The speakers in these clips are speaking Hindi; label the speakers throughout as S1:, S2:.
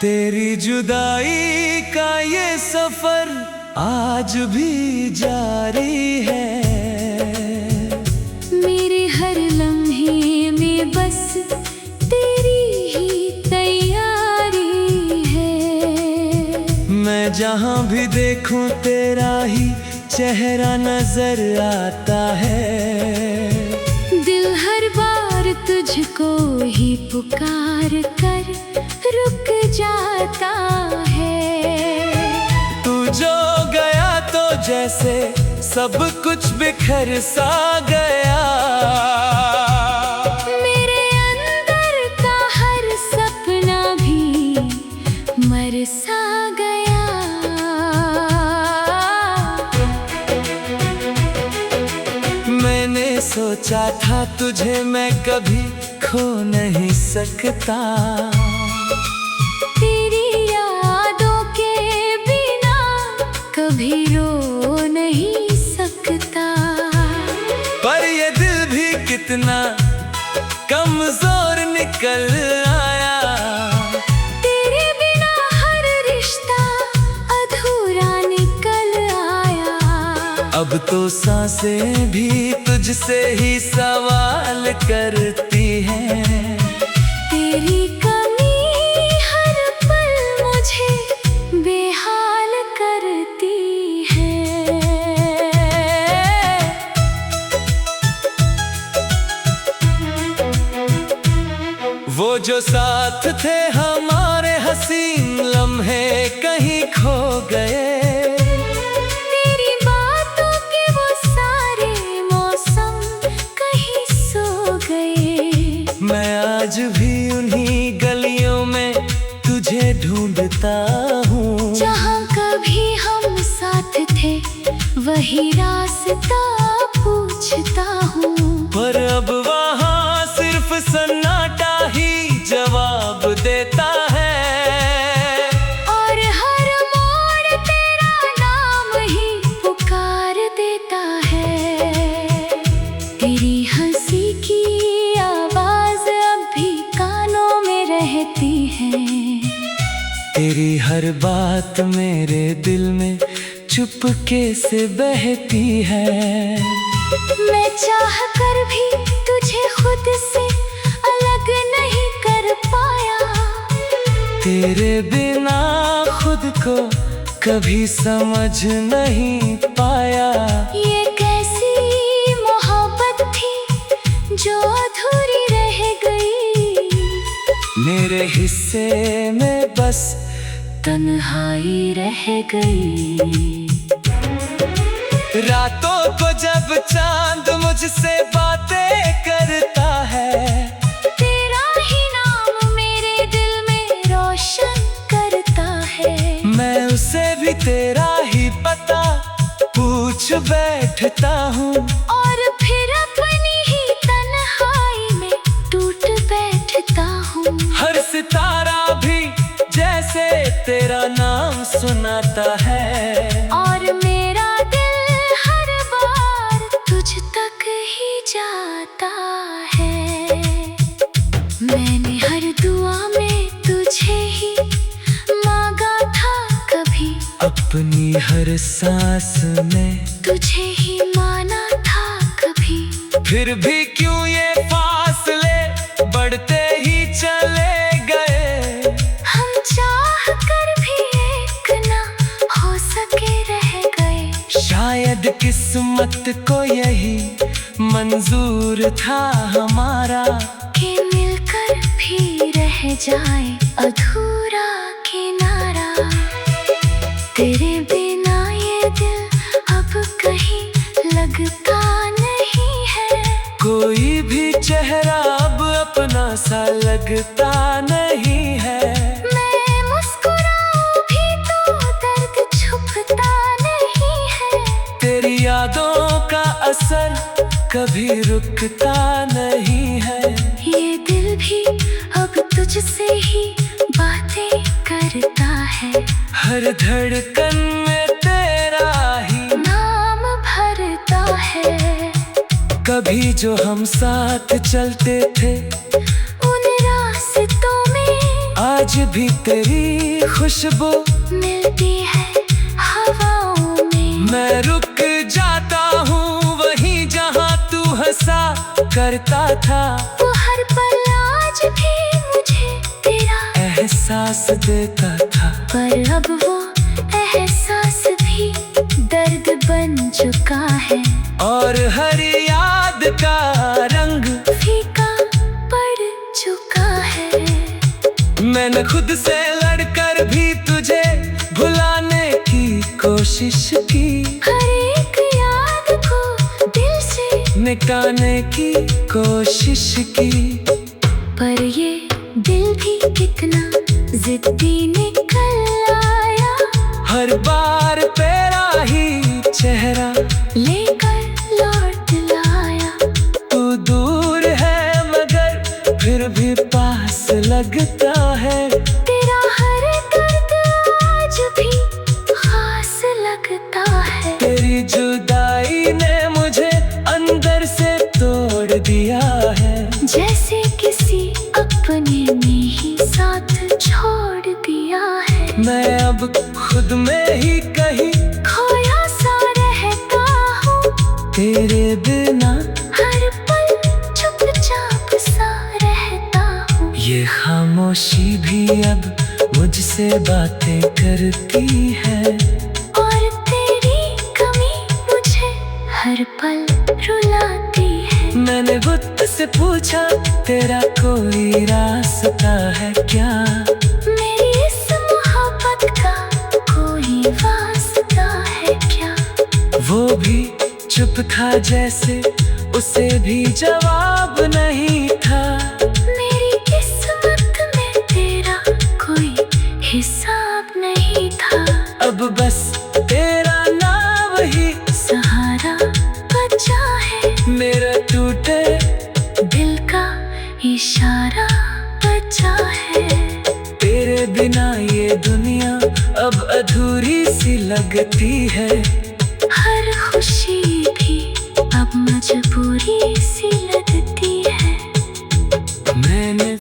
S1: तेरी जुदाई का ये सफर आज भी जारी है।
S2: मेरे हर लम्हे में बस तेरी ही तैयारी है।
S1: मैं जहाँ भी देखूं तेरा ही चेहरा नजर आता है।
S2: दिल हर बार तुझको ही पुकार कर रुक जाता है।
S1: तू जो गया तो जैसे सब कुछ बिखर सा गया।
S2: मेरे अंदर का हर सपना भी मर सा गया।
S1: मैंने सोचा था तुझे मैं कभी खो नहीं सकता।
S2: कभी रो नहीं सकता।
S1: पर ये दिल भी कितना कमजोर निकल आया।
S2: तेरे बिना हर रिश्ता अधूरा निकल आया।
S1: अब तो सांसें भी तुझसे ही सवाल करती हैं।
S2: तेरी कमी हर पल मुझे बेहाल करती है।
S1: वो जो साथ थे हमारे हसीन लम्हे कहीं खो गए।
S2: तेरी बातों के वो सारे मौसम कहीं सो गए।
S1: मैं आज भी उन्हीं गलियों में तुझे ढूंढता हूँ।
S2: जहाँ कभी हम साथ थे वही रास्ता पूछता हूँ।
S1: पर अब वहाँ सिर्फ सन्नाटा ही जवाब देता है।
S2: और हर मोड़ तेरा नाम ही पुकार देता है। तेरी हंसी की आवाज अब भी कानों में रहती है।
S1: तेरी हर बात मेरे दिल में चुपके से बहती है।
S2: मैं चाह कर भी तुझे खुद से अलग नहीं कर पाया।
S1: तेरे बिना खुद को कभी समझ नहीं पाया।
S2: ये कैसी मोहब्बत थी जो अधूरी रह गई।
S1: मेरे हिस्से में बस
S2: तन्हाई रह गई।
S1: रातों को जब चांद मुझसे बातें करता है।
S2: तेरा ही नाम मेरे दिल में रोशन करता है।
S1: मैं उसे भी तेरा ही पता पूछ बैठता हूँ।
S2: और फिर अपनी ही तन्हाई में टूट बैठता हूँ।
S1: हर सितारा भी जैसे तेरा नाम सुनाता है।
S2: और मेरा दिल हर बार तुझ तक ही जाता है। मैंने हर दुआ में तुझे ही मांगा था कभी।
S1: अपनी हर सांस में
S2: तुझे ही माना था कभी।
S1: फिर भी क्यों ये फासले बढ़ते ही चले गए।
S2: हम चाह कर भी एक ना हो सके रह गए।
S1: शायद किस्मत को यही मंजूर था हमारा
S2: कि मिलकर भी रह जाए अधूरा किनारा। तेरे बिना ये दिल अब कहीं लगता नहीं है।
S1: कोई भी चेहरा अब अपना सा लगता नहीं है।
S2: मैं मुस्कुराऊं भी तो दर्द छुपता नहीं है।
S1: तेरी यादों का असर कभी रुकता नहीं है।
S2: ये दिल भी अब तुझसे ही बातें करता है।
S1: हर धड़कन में तेरा ही
S2: नाम भरता है।
S1: कभी जो हम साथ चलते थे
S2: उन रास्तों में
S1: आज भी तेरी खुशबू
S2: मिलती है हवाओं में।
S1: मैं रुक जाता हूँ वहीं जहाँ तू हंसा करता था।
S2: वो हर पल आज भी मुझे तेरा
S1: एहसास देता था।
S2: पर अब वो एहसास भी दर्द बन चुका है।
S1: और हर याद का रंग
S2: फीका पड़ चुका है।
S1: मैंने खुद से लड़कर भी तुझे भुलाने की कोशिश की।
S2: हर एक याद को दिल से
S1: मिटाने की कोशिश की।
S2: पर ये दिल भी कितना जिद्दी निकल आया।
S1: हर बार तेरा ही चेहरा
S2: लेकर लौट लाया।
S1: तू दूर है मगर फिर भी पास लगता है।
S2: तेरा हर दर्द आज भी खास लगता है।
S1: तेरी जुदाई ने मुझे अंदर से तोड़ दिया है।
S2: जैसे किसी अपने ने ही साथ छोड़ दिया है।
S1: मैं अब खुद में ही कहीं
S2: खोया सा रहता हूँ।
S1: तेरे बिना
S2: हर पल चुपचाप सा रहता हूँ।
S1: ये खामोशी भी अब मुझसे बातें करती है।
S2: और तेरी कमी मुझे हर पल रुलाती है।
S1: मैंने बुत से पूछा तेरा कोई रास्ता है क्या।
S2: मेरी इस मोहब्बत का कोई वास्ता है क्या।
S1: वो भी चुप था जैसे उसे भी जवाब नहीं था।
S2: मेरी किस्मत में तेरा कोई हिसाब नहीं था।
S1: अब बस तेरा नाम ही
S2: सहारा बचा है।
S1: मेरा टूटे
S2: दिल का इशारा बचा है।
S1: तेरे बिना ये दुनिया अब अधूरी सी लगती है।
S2: हर खुशी भी अब मजबूरी सी लगती है।
S1: मैंने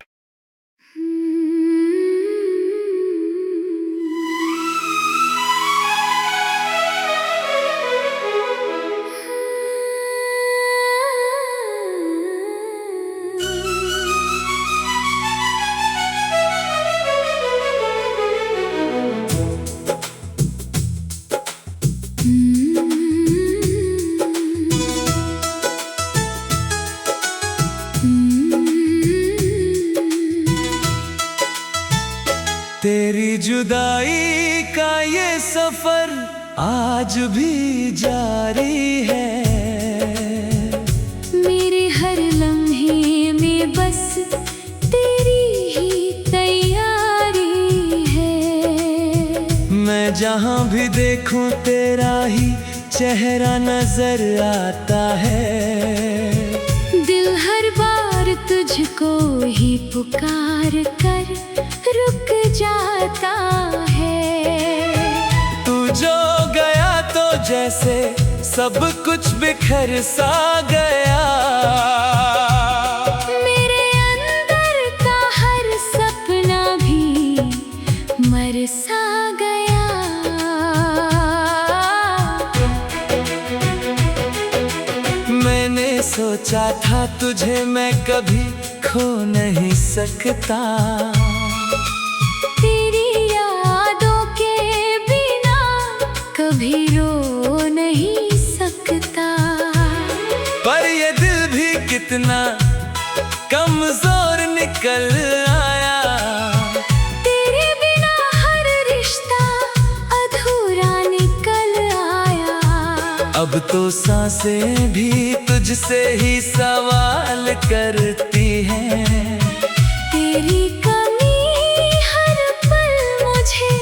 S1: तेरी जुदाई का ये सफर आज भी जारी है।
S2: मेरे हर लम्हे में बस तेरी ही तैयारी है।
S1: मैं जहाँ भी देखूं तेरा ही चेहरा नजर आता है।
S2: दिल हर बार तुझको ही पुकार कर रुक जाता है।
S1: तू जो गया तो जैसे सब कुछ बिखर सा गया।
S2: मेरे अंदर का हर सपना भी मर सा गया।
S1: मैंने सोचा था तुझे मैं कभी खो नहीं सकता।
S2: तेरी यादों के बिना कभी रो नहीं सकता।
S1: पर ये दिल भी कितना कमजोर निकल आया।
S2: तेरे बिना हर रिश्ता अधूरा निकल आया।
S1: अब तो सांसें भी तुझसे ही सवाल करती हैं।
S2: तेरी कमी हर पल मुझे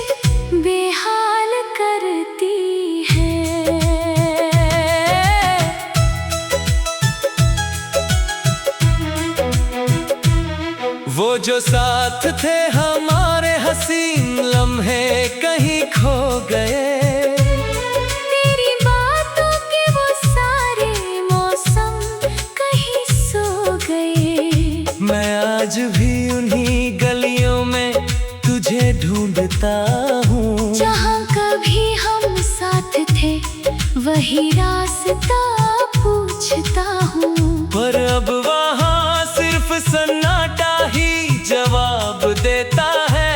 S2: बेहाल करती है।
S1: वो जो साथ थे हमारे हसीन लम्हे कहीं खो गए।
S2: तेरी बातों के वो सारे मौसम कहीं सो गए।
S1: मैं आज भी उन्हीं गलियों में ढूंढता हूँ।
S2: जहाँ कभी हम साथ थे वही रास्ता पूछता हूँ।
S1: पर अब वहाँ सिर्फ सन्नाटा ही जवाब देता है।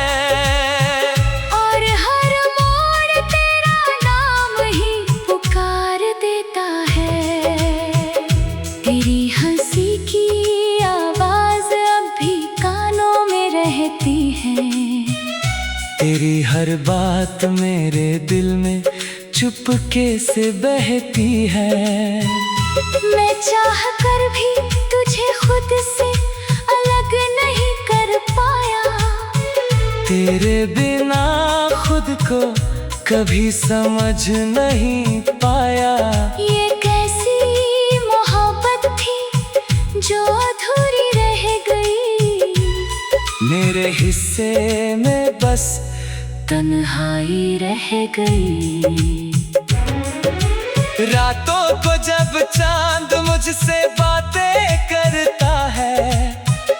S2: और हर मोड़ तेरा नाम ही पुकार देता है। तेरी हंसी की आवाज अब भी कानों में रहती है।
S1: तेरी हर बात मेरे दिल में चुपके से बहती है।
S2: मैं चाह कर भी तुझे खुद से अलग नहीं कर पाया।
S1: तेरे बिना खुद को कभी समझ नहीं पाया।
S2: ये कैसी मोहब्बत थी जो अधूरी रह गई।
S1: मेरे हिस्से में बस तन्हाई रह गई। रातों को जब चांद मुझसे बातें करता है,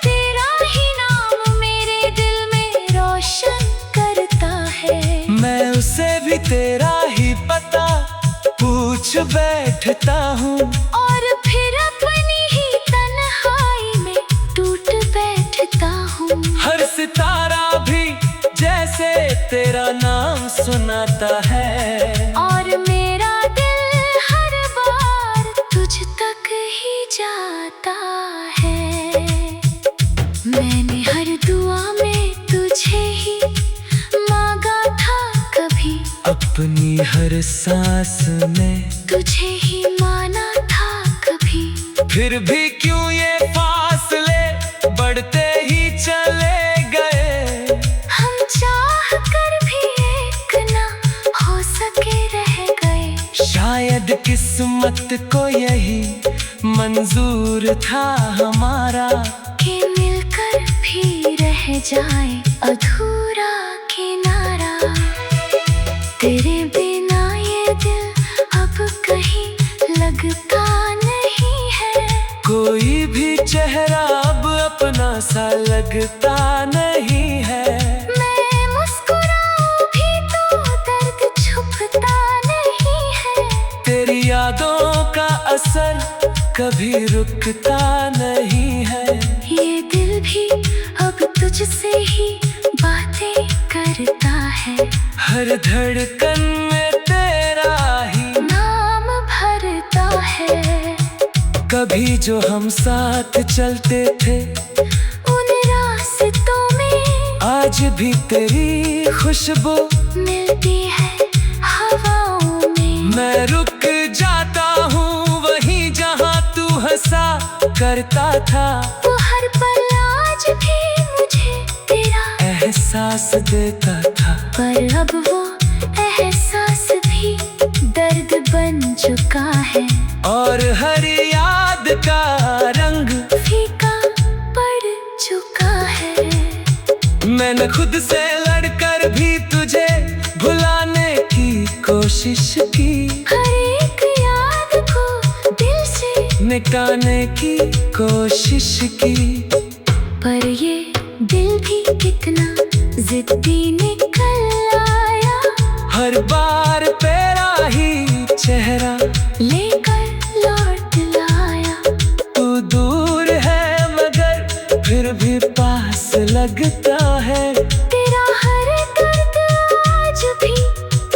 S2: तेरा ही नाम मेरे दिल में रोशन करता है।
S1: मैं उसे भी तेरा ही पता पूछ बैठता हूँ।
S2: और फिर अपनी ही तन्हाई में टूट बैठता हूँ।
S1: हर सितारा भी जैसे तेरा नाम सुनाता है।
S2: और मेरा दिल हर बार तुझ तक ही जाता है। मैंने हर दुआ में तुझे ही मांगा था कभी।
S1: अपनी हर सांस में
S2: तुझे ही माना था कभी।
S1: फिर भी क्यों ये फासले बढ़ते ही चले गए।
S2: हम चाह कर भी एक ना हो सके रह गए।
S1: शायद किस्मत को यही मंजूर था हमारा
S2: कि मिलकर भी रह जाए अधूरा किनारा। तेरे बिना ये दिल अब कहीं लगता नहीं है।
S1: कोई भी चेहरा अब अपना सा लगता नहीं है।
S2: मैं मुस्कुराऊं भी तो दर्द छुपता नहीं है।
S1: तेरी यादों का असर कभी रुकता नहीं है।
S2: ये दिल भी अब तुझसे ही बातें करता है।
S1: हर धड़कन में तेरा ही
S2: नाम भरता है।
S1: कभी जो हम साथ चलते थे
S2: उन रास्तों में
S1: आज भी तेरी खुशबू
S2: मिलती है हवाओं में।
S1: मैं रुक जाता हूँ वहीं जहाँ तू हंसा करता था।
S2: वो हर पल आज भी मुझे तेरा
S1: एहसास देता था।
S2: पर अब वो एहसास भी दर्द बन चुका है।
S1: और हर याद का रंग
S2: फीका पड़ चुका है।
S1: मैंने खुद से लड़कर भी तुझे भुलाने की कोशिश की।
S2: हर एक याद को दिल से
S1: मिटाने की कोशिश की।
S2: पर ये दिल भी कितना जिद्दी निकल आया।
S1: हर बार तेरा ही चेहरा
S2: लेकर लौट लाया।
S1: तू दूर है मगर फिर भी पास लगता है।
S2: तेरा हर दर्द आज भी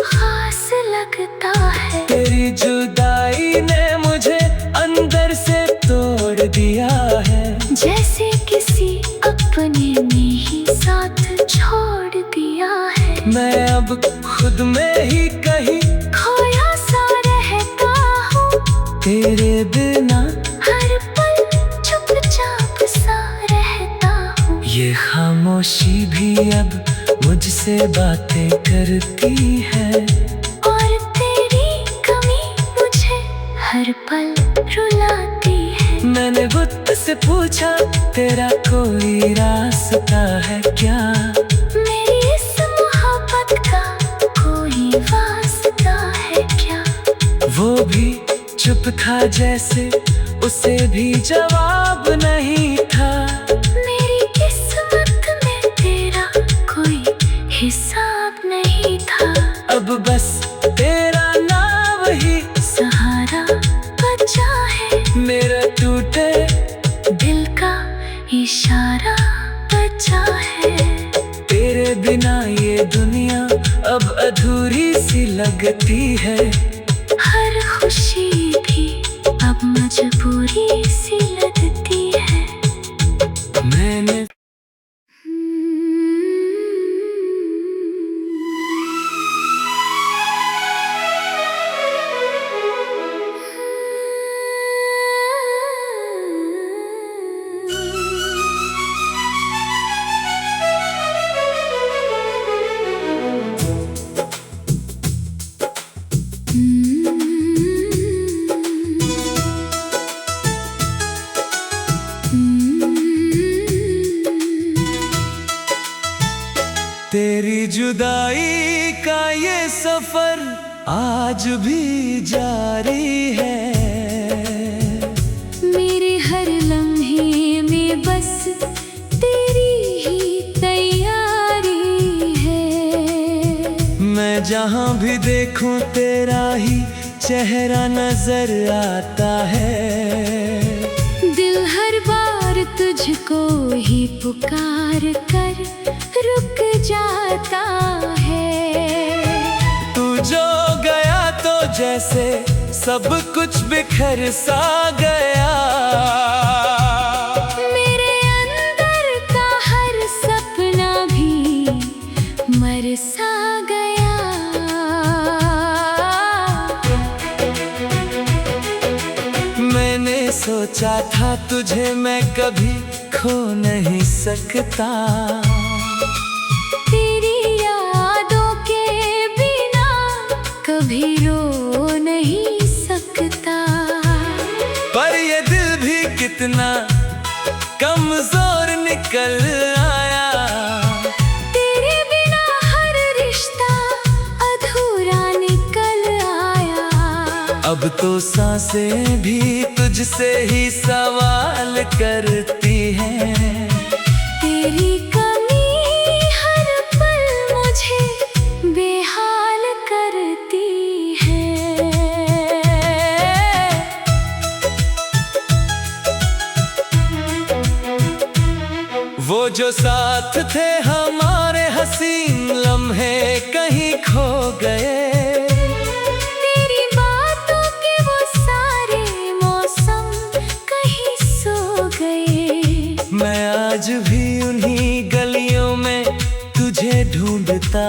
S2: खास लगता है।
S1: तेरी जुदाई ने मुझे अंदर से तोड़ दिया है।
S2: जैसे किसी अपने ने ही साथ छोड़ दिया है।
S1: मैं अब खुद में ही कहीं
S2: खोया सा रहता हूँ।
S1: तेरे बिना
S2: हर पल चुपचाप सा रहता हूँ।
S1: ये खामोशी भी अब मुझसे बातें करती है।
S2: और तेरी कमी मुझे हर पल रुलाती है।
S1: मैंने बुत से पूछा तेरा कोई रास्ता है क्या।
S2: मेरी इस मोहब्बत का कोई वास्ता है क्या।
S1: वो भी चुप था जैसे उसे भी जवाब नहीं था।
S2: मेरी किस्मत में तेरा कोई हिस्सा
S1: बिना ये दुनिया अब अधूरी सी लगती है।
S2: हर खुशी भी अब मजबूरी सी लगती है।
S1: मैंने तेरी जुदाई का ये सफर आज भी जारी है।
S2: मेरे हर लम्हे में बस तेरी ही तैयारी है।
S1: मैं जहाँ भी देखूं तेरा ही चेहरा नजर आता है।
S2: दिल हर बार तुझको ही पुकार कर रुक जाता है।
S1: तू जो गया तो जैसे सब कुछ बिखर सा गया।
S2: मेरे अंदर का हर सपना भी मर सा गया।
S1: मैंने सोचा था तुझे मैं कभी खो नहीं सकता।
S2: कभी रो नहीं सकता।
S1: पर ये दिल भी कितना कमजोर निकल आया।
S2: तेरे बिना हर रिश्ता अधूरा निकल आया।
S1: अब तो सांसें भी तुझसे ही सवाल करती हैं।
S2: तेरी
S1: वो जो साथ थे हमारे हसीन लम्हे कहीं खो गए।
S2: तेरी बातों के वो सारे मौसम कहीं सो गए।
S1: मैं आज भी उन्हीं गलियों में तुझे ढूंढता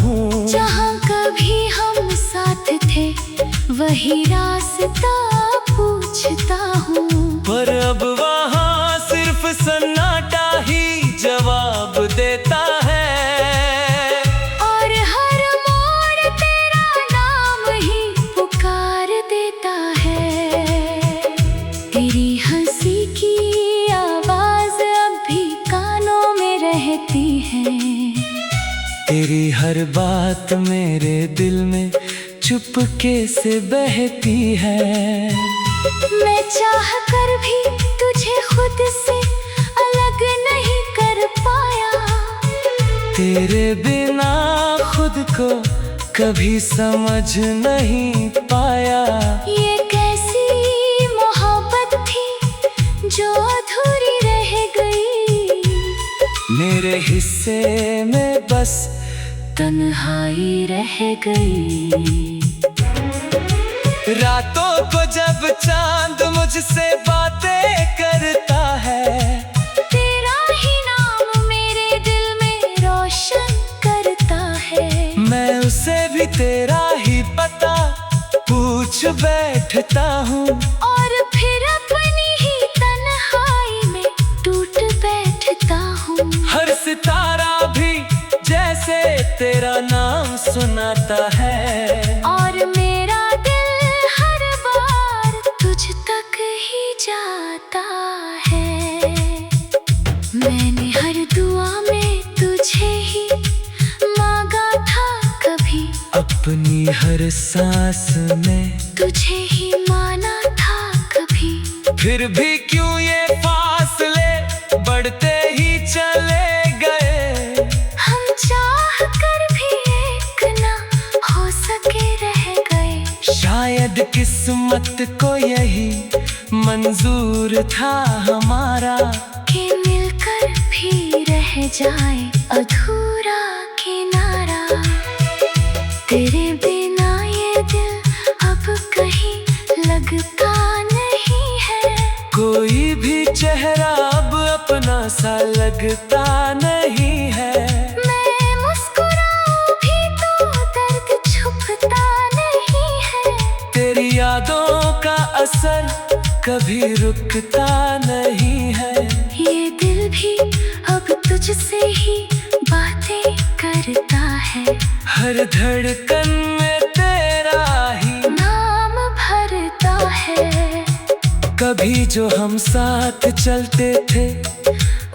S1: हूँ।
S2: जहाँ कभी हम साथ थे वही रास्ता पूछता हूँ।
S1: पर अब वहाँ सिर्फ सन्नाटा ही जवाब देता है।
S2: और हर मोड़ तेरा नाम ही पुकार देता है। तेरी हंसी की आवाज अब भी कानों में रहती है।
S1: तेरी हर बात मेरे दिल में चुपके से बहती है।
S2: मैं चाह कर भी तुझे खुद से अलग नहीं कर पाया।
S1: तेरे बिना खुद को कभी समझ नहीं पाया।
S2: ये कैसी मोहब्बत थी जो अधूरी रह गई।
S1: मेरे हिस्से में बस तन्हाई रह गई। रातों को जब चांद मुझसे बातें करता है।
S2: तेरा ही नाम मेरे दिल में रोशन करता है।
S1: मैं उसे भी तेरा ही पता पूछ बैठता हूँ।
S2: और फिर अपनी ही तन्हाई में टूट बैठता हूँ।
S1: हर सितारा भी जैसे तेरा नाम सुनाता है।
S2: और मेरा दिल हर बार तुझ तक ही जाता है। मैंने हर दुआ में तुझे ही मांगा था कभी।
S1: अपनी हर सांस में
S2: तुझे ही माना था कभी।
S1: फिर भी क्यों ये फासले बढ़ते ही चले गए।
S2: हम चाह कर भी एक ना हो सके रह गए।
S1: शायद किस्मत को यही मंजूर था हमारा
S2: कि मिलकर भी रह जाए अधूरा।
S1: सा लगता नहीं है।
S2: मैं मुस्कुराऊं भी तो दर्द छुपता नहीं है।
S1: तेरी यादों का असर कभी रुकता नहीं है।
S2: ये दिल भी अब तुझसे ही बातें करता है।
S1: हर धड़कन में तेरा ही
S2: नाम भरता है।
S1: कभी जो हम साथ चलते थे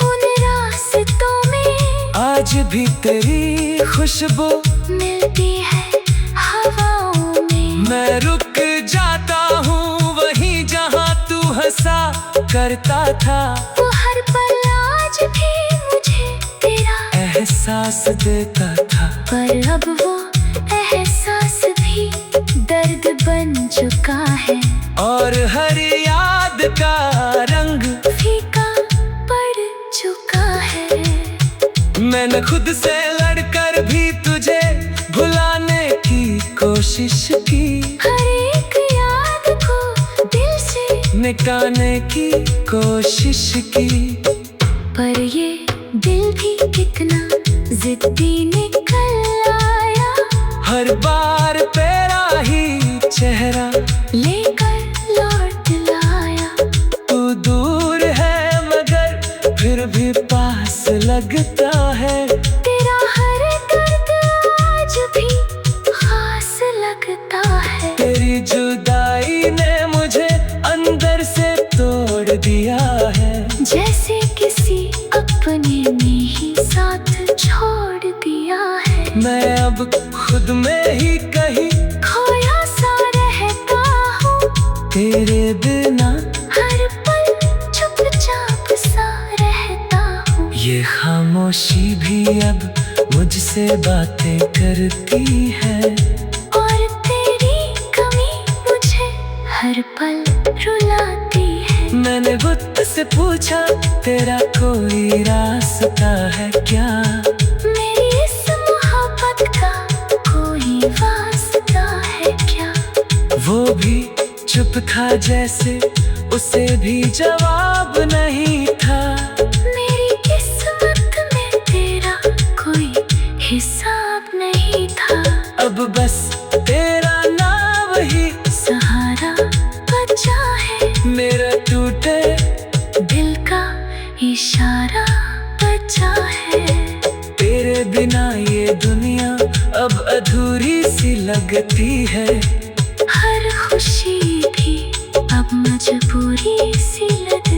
S2: उन रास्तों में
S1: आज भी तेरी खुशबू
S2: मिलती है हवाओं में।
S1: मैं रुक जाता हूँ वहीं जहाँ तू हंसा करता था।
S2: वो हर पल आज भी मुझे तेरा
S1: एहसास देता था।
S2: पर अब वो एहसास भी दर्द बन चुका है।
S1: और हर याद का रंग
S2: फीका पड़ चुका है।
S1: मैंने खुद से लड़कर भी तुझे भुलाने की कोशिश की।
S2: हर एक याद को दिल से
S1: मिटाने की कोशिश की।
S2: पर ये दिल भी कितना जिद्दी निकल आया।
S1: हर बार तेरा ही चेहरा
S2: लेकर लौट लाया।
S1: तू दूर है मगर फिर भी पास लगता है।
S2: तेरा हर दर्द आज भी खास लगता है।
S1: तेरी जुदाई ने मुझे अंदर से तोड़ दिया है।
S2: जैसे किसी अपने ने ही साथ छोड़ दिया है।
S1: मैं अब खुद में ही कहीं
S2: खोया सा रहता हूँ।
S1: तेरे बिना
S2: हर पल चुपचाप सा रहता हूँ।
S1: ये खामोशी भी अब मुझसे बातें करती है।
S2: और तेरी कमी मुझे हर पल रुलाती है।
S1: मैंने बुत से पूछा तेरा कोई रास्ता है क्या।
S2: मेरी इस मोहब्बत का कोई वास्ता है क्या।
S1: वो भी चुप था जैसे उसे भी जवाब नहीं था।
S2: मेरी किस्मत में तेरा कोई हिसाब नहीं था।
S1: अब बस तेरा नाम ही
S2: सहारा बचा है।
S1: मेरा टूटे
S2: दिल का इशारा बचा है।
S1: तेरे बिना ये दुनिया अब अधूरी सी लगती है।
S2: हर खुशी भी अब मजबूरी सी लगती